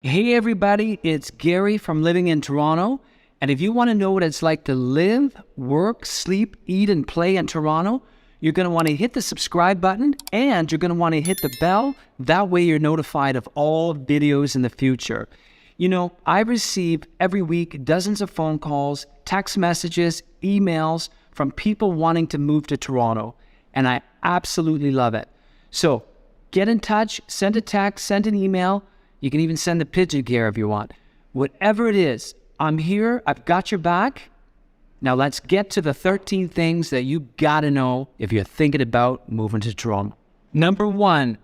Hey everybody, it's Gary from Living in Toronto. And if you want to know what it's like to live, work, sleep, eat, and play in Toronto, you're going to want to hit the subscribe button and you're going to want to hit the bell. That way you're notified of all videos in the future. You know, I receive every week dozens of phone calls, text messages, emails from people wanting to move to Toronto. And I absolutely love it. So get in touch, send a text, send an email. You can even send the pigeon care if you want. Whatever it is, I'm here. I've got your back. Now let's get to the 13 things that you gotta know if you're thinking about moving to Toronto. Number 1,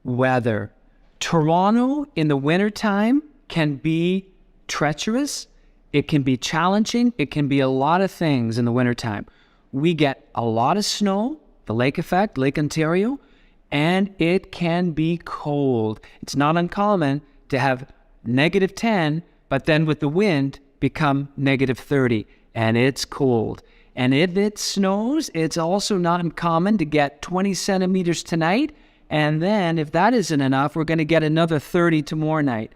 weather. Toronto in the wintertime can be treacherous. It can be challenging. It can be a lot of things in the wintertime. We get a lot of snow, the lake effect, Lake Ontario. And it can be cold. It's not uncommon to have -10, but then with the wind become -30, and it's cold. And if it snows, it's also not uncommon to get 20 centimeters tonight, and then if that isn't enough, we're going to get another 30 tomorrow night.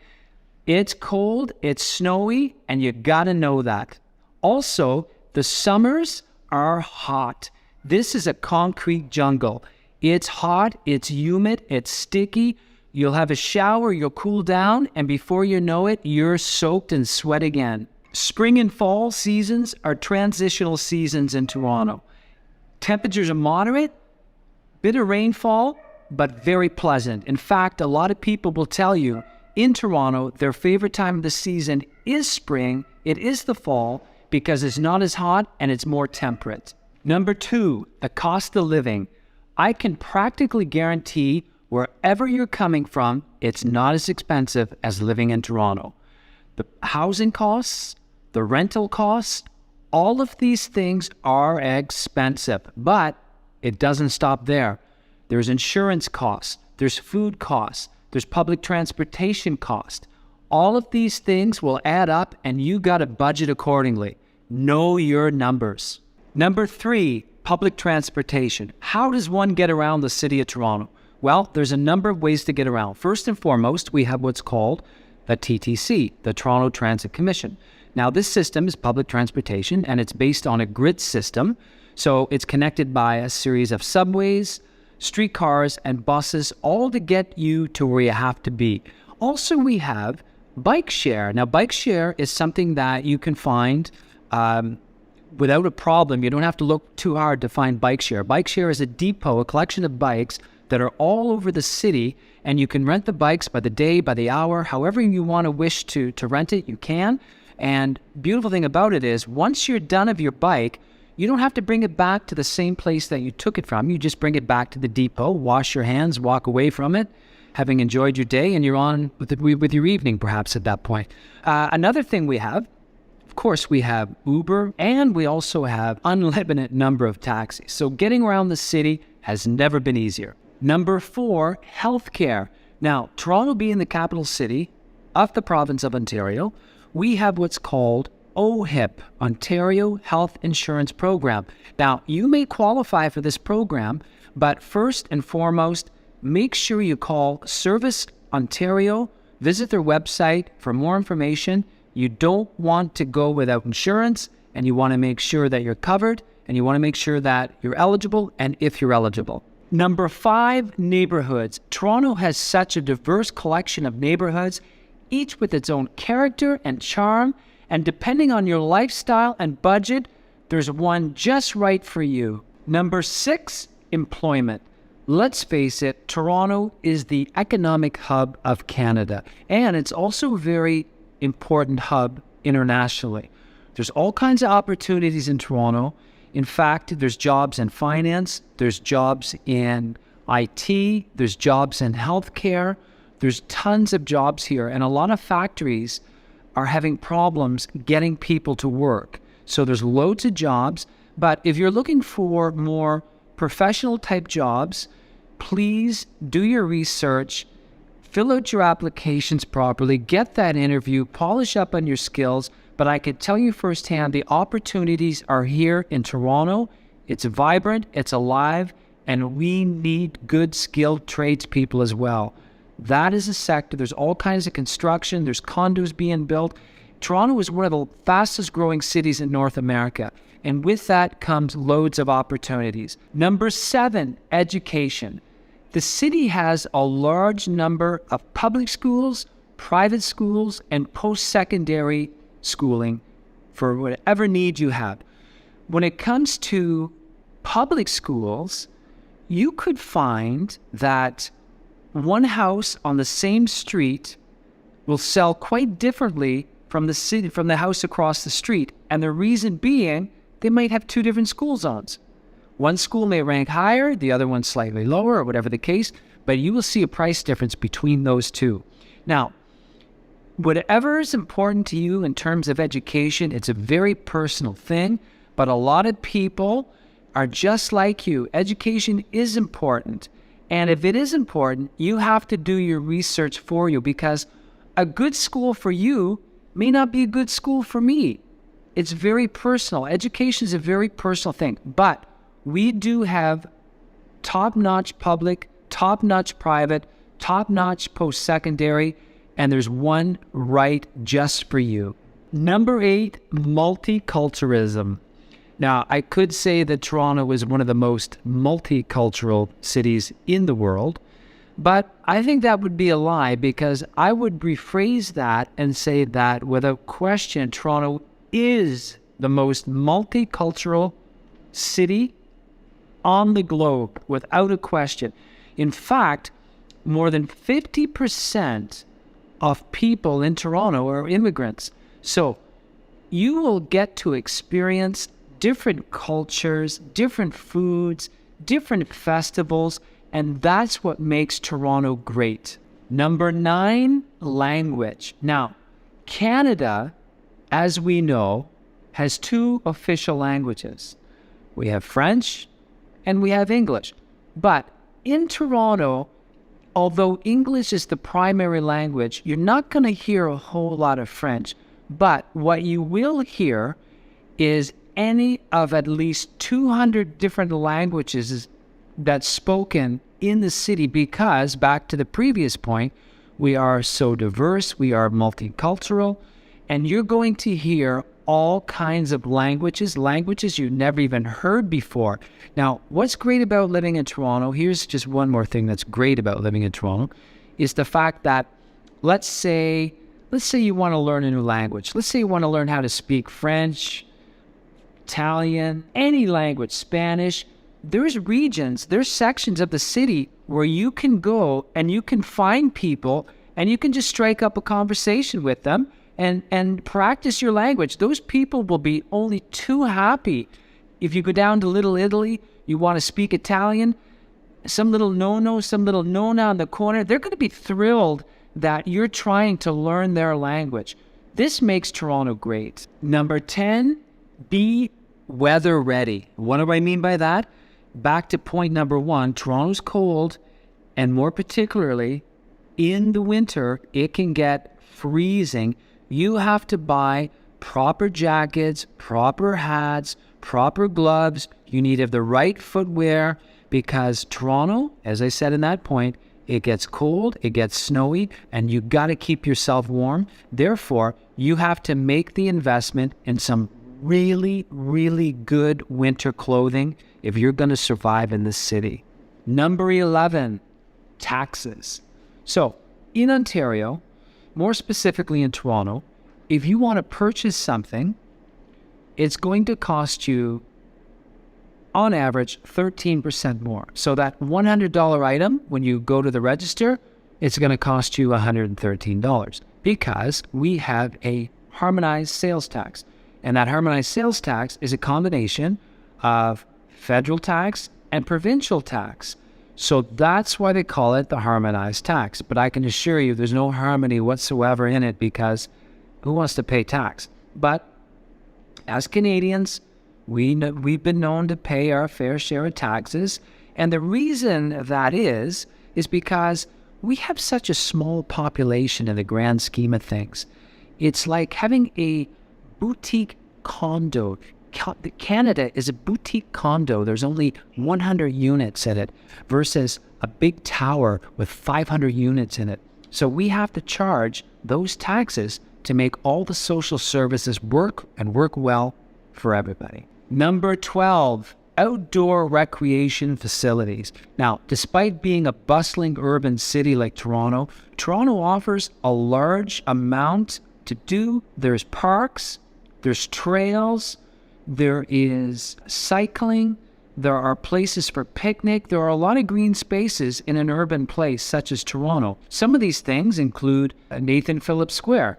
It's cold, it's snowy, and you got to know that. Also, the summers are hot. This is a concrete jungle. It's hot, it's humid, it's sticky. You'll have a shower, you'll cool down, and before you know it, you're soaked in sweat again. Spring and fall seasons are transitional seasons in Toronto. Temperatures are moderate, bit of rainfall, but very pleasant. In fact, a lot of people will tell you in Toronto, their favorite time of the season is spring, it is the fall, because it's not as hot and it's more temperate. Number 2, the cost of living. I can practically guarantee wherever you're coming from, it's not as expensive as living in Toronto. The housing costs, the rental costs, all of these things are expensive, but it doesn't stop there. There's insurance costs, there's food costs, there's public transportation costs. All of these things will add up and you got to budget accordingly. Know your numbers. Number 3, public transportation. How does one get around the city of Toronto? Well, there's a number of ways to get around. First and foremost, we have what's called the TTC, the Toronto Transit Commission. Now, this system is public transportation, and it's based on a grid system. So it's connected by a series of subways, streetcars, and buses, all to get you to where you have to be. Also, we have bike share. Now, bike share is something that you can find without a problem. You don't have to look too hard to find bike share. Bike share is a depot, a collection of bikes that are all over the city, and you can rent the bikes by the day, by the hour, however you want to wish to rent it, you can. And beautiful thing about it is once you're done of your bike, you don't have to bring it back to the same place that you took it from. You just bring it back to the depot, wash your hands, walk away from it, having enjoyed your day, and you're on with your evening perhaps at that point. Another thing we have, of course, we have Uber, and we also have unlimited number of taxis. So getting around the city has never been easier. Number 4, healthcare. Now, Toronto being the capital city of the province of Ontario, we have what's called OHIP, Ontario Health Insurance Program. Now, you may qualify for this program, but first and foremost, make sure you call Service Ontario, visit their website for more information. You don't want to go without insurance, and you want to make sure that you're covered, and you want to make sure that you're eligible, and if you're eligible. Number 5, neighborhoods. Toronto has such a diverse collection of neighborhoods, each with its own character and charm, and depending on your lifestyle and budget, there's one just right for you. Number 6, employment. Let's face it, Toronto is the economic hub of Canada, and it's also very important hub internationally. There's all kinds of opportunities in Toronto. In fact, there's jobs in finance, there's jobs in IT, there's jobs in healthcare, there's tons of jobs here, and a lot of factories are having problems getting people to work. So there's loads of jobs, but if you're looking for more professional type jobs, please do your research. Fill out your applications properly, get that interview, polish up on your skills, but I can tell you firsthand the opportunities are here in Toronto. It's vibrant, it's alive, and we need good skilled tradespeople as well. That is a sector. There's all kinds of construction. There's condos being built. Toronto is one of the fastest growing cities in North America. And with that comes loads of opportunities. Number 7, education. The city has a large number of public schools, private schools, and post-secondary schooling for whatever need you have. When it comes to public schools, you could find that one house on the same street will sell quite differently from the house across the street. And the reason being, they might have 2 different school zones. One school may rank higher, the other one slightly lower, or whatever the case, but you will see a price difference between those two. Now, whatever is important to you in terms of education, it's a very personal thing, but a lot of people are just like you. Education is important. And if it is important, you have to do your research for you, because a good school for you may not be a good school for me. It's very personal. Education is a very personal thing. But we do have top-notch public, top-notch private, top-notch post-secondary, and there's one right just for you. Number 8, multiculturalism. Now, I could say that Toronto is one of the most multicultural cities in the world, but I think that would be a lie, because I would rephrase that and say that without question, Toronto is the most multicultural city on the globe, without a question. In fact, more than 50% of people in Toronto are immigrants. So you will get to experience different cultures, different foods, different festivals, and that's what makes Toronto great. Number 9, language. Now, Canada, as we know, has 2 official languages. We have French and we have English. But in Toronto, although English is the primary language, you're not going to hear a whole lot of French. But what you will hear is any of at least 200 different languages that's spoken in the city, because, back to the previous point, we are so diverse, we are multicultural, and you're going to hear all kinds of languages you've never even heard before. Now, what's great about living in Toronto, here's just one more thing that's great about living in Toronto, is the fact that, let's say you want to learn a new language. Let's say you want to learn how to speak French, Italian, any language, Spanish. There's regions, there's sections of the city where you can go and you can find people and you can just strike up a conversation with them and practice your language. Those people will be only too happy. If you go down to Little Italy, you want to speak Italian, some little nonna on the corner, they're going to be thrilled that you're trying to learn their language. This makes Toronto great. Number 10, be weather ready. What do I mean by that? Back to point number 1, Toronto's cold, and more particularly in the winter, it can get freezing. You have to buy proper jackets, proper hats, proper gloves. You need to have the right footwear, because Toronto, as I said in that point, it gets cold, it gets snowy, and you got to keep yourself warm. Therefore, you have to make the investment in some really, really good winter clothing if you're going to survive in this city. Number 11, taxes. So, in Ontario, more specifically in Toronto, if you want to purchase something, it's going to cost you, on average, 13% more. So that $100 item, when you go to the register, it's going to cost you $113, because we have a harmonized sales tax. And that harmonized sales tax is a combination of federal tax and provincial tax. So that's why they call it the harmonized tax. But I can assure you there's no harmony whatsoever in it, because who wants to pay tax? But as Canadians, we've been known to pay our fair share of taxes. And the reason that is because we have such a small population in the grand scheme of things. It's like having a boutique condo Canada is a boutique condo. There's only 100 units in it versus a big tower with 500 units in it. So we have to charge those taxes to make all the social services work and work well for everybody. Number 12, outdoor recreation facilities. Now, despite being a bustling urban city like Toronto, Toronto offers a large amount to do. There's parks, there's trails, there is cycling, there are places for picnic. There are a lot of green spaces in an urban place such as Toronto. Some of these things include Nathan Phillips Square,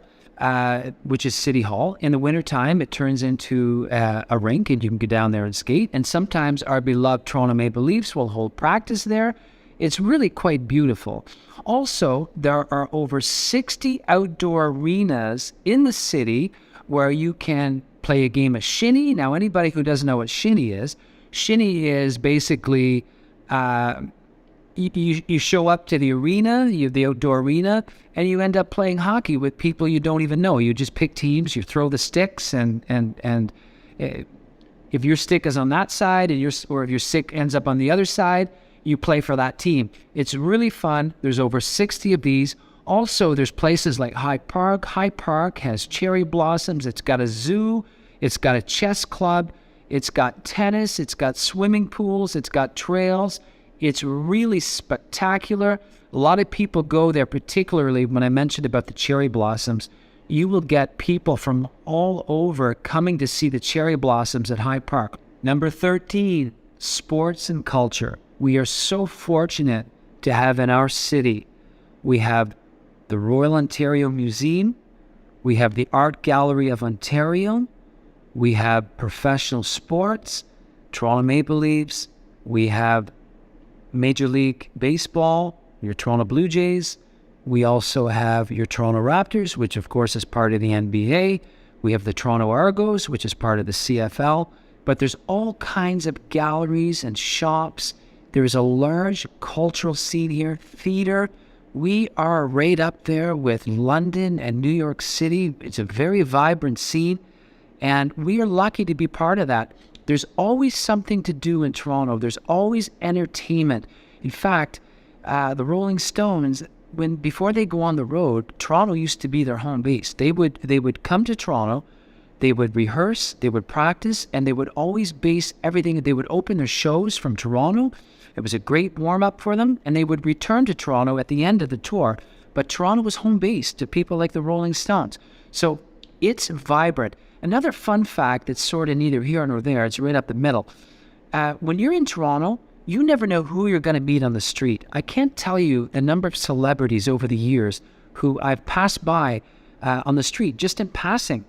which is City Hall. In the wintertime, it turns into a rink, and you can go down there and skate. And sometimes our beloved Toronto Maple Leafs will hold practice there. It's really quite beautiful. Also, there are over 60 outdoor arenas in the city where you can play a game of shinny. Now, anybody who doesn't know what shinny is basically you show up to the arena, the outdoor arena, and you end up playing hockey with people you don't even know. You just pick teams, you throw the sticks, and if your stick is on that side, or if your stick ends up on the other side, you play for that team. It's really fun. There's over 60 of these. Also, there's places like Hyde Park. Hyde Park has cherry blossoms. It's got a zoo. It's got a chess club. It's got tennis. It's got swimming pools. It's got trails. It's really spectacular. A lot of people go there, particularly when I mentioned about the cherry blossoms. You will get people from all over coming to see the cherry blossoms at Hyde Park. Number 13, sports and culture. We are so fortunate to have in our city, we have the Royal Ontario Museum, we have the Art Gallery of Ontario, we have professional sports, Toronto Maple Leafs, we have Major League Baseball, your Toronto Blue Jays. We also have your Toronto Raptors, which of course is part of the NBA. We have the Toronto Argos, which is part of the CFL. But there's all kinds of galleries and shops. There's a large cultural scene here, theater. We are right up there with London and New York City. It's a very vibrant scene, and we are lucky to be part of that. There's always something to do in Toronto. There's always entertainment. In fact, the Rolling Stones, before they go on the road, Toronto used to be their home base. They would come to Toronto, they would rehearse, they would practice, and they would always base everything. They would open their shows from Toronto. It was a great warm-up for them, and they would return to Toronto at the end of the tour. But Toronto was home base to people like the Rolling Stones. So it's vibrant. Another fun fact that's sort of neither here nor there, it's right up the middle. When you're in Toronto, you never know who you're going to meet on the street. I can't tell you the number of celebrities over the years who I've passed by on the street, just in passing.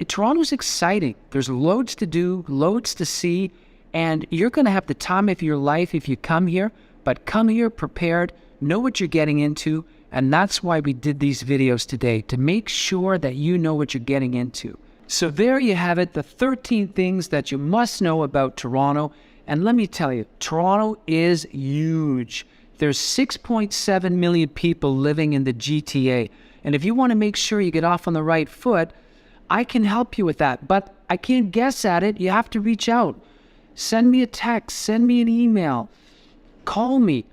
Toronto's exciting. There's loads to do, loads to see, and you're going to have the time of your life if you come here, but come here prepared, know what you're getting into, and that's why we did these videos today, to make sure that you know what you're getting into. So there you have it, the 13 things that you must know about Toronto. And let me tell you, Toronto is huge. There's 6.7 million people living in the GTA. And if you want to make sure you get off on the right foot, I can help you with that. But I can't guess at it. You have to reach out. Send me a text. Send me an email. Call me.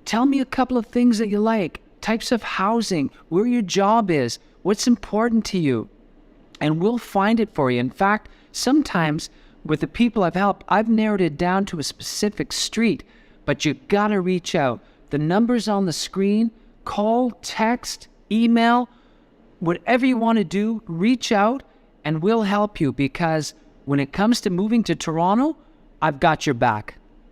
Tell me a couple of things that you like. Types of housing. Where your job is. What's important to you. And we'll find it for you. In fact, sometimes with the people I've helped, I've narrowed it down to a specific street, but you gotta reach out. The number's on the screen. Call, text, email, whatever you want to do, reach out and we'll help you, because when it comes to moving to Toronto, I've got your back.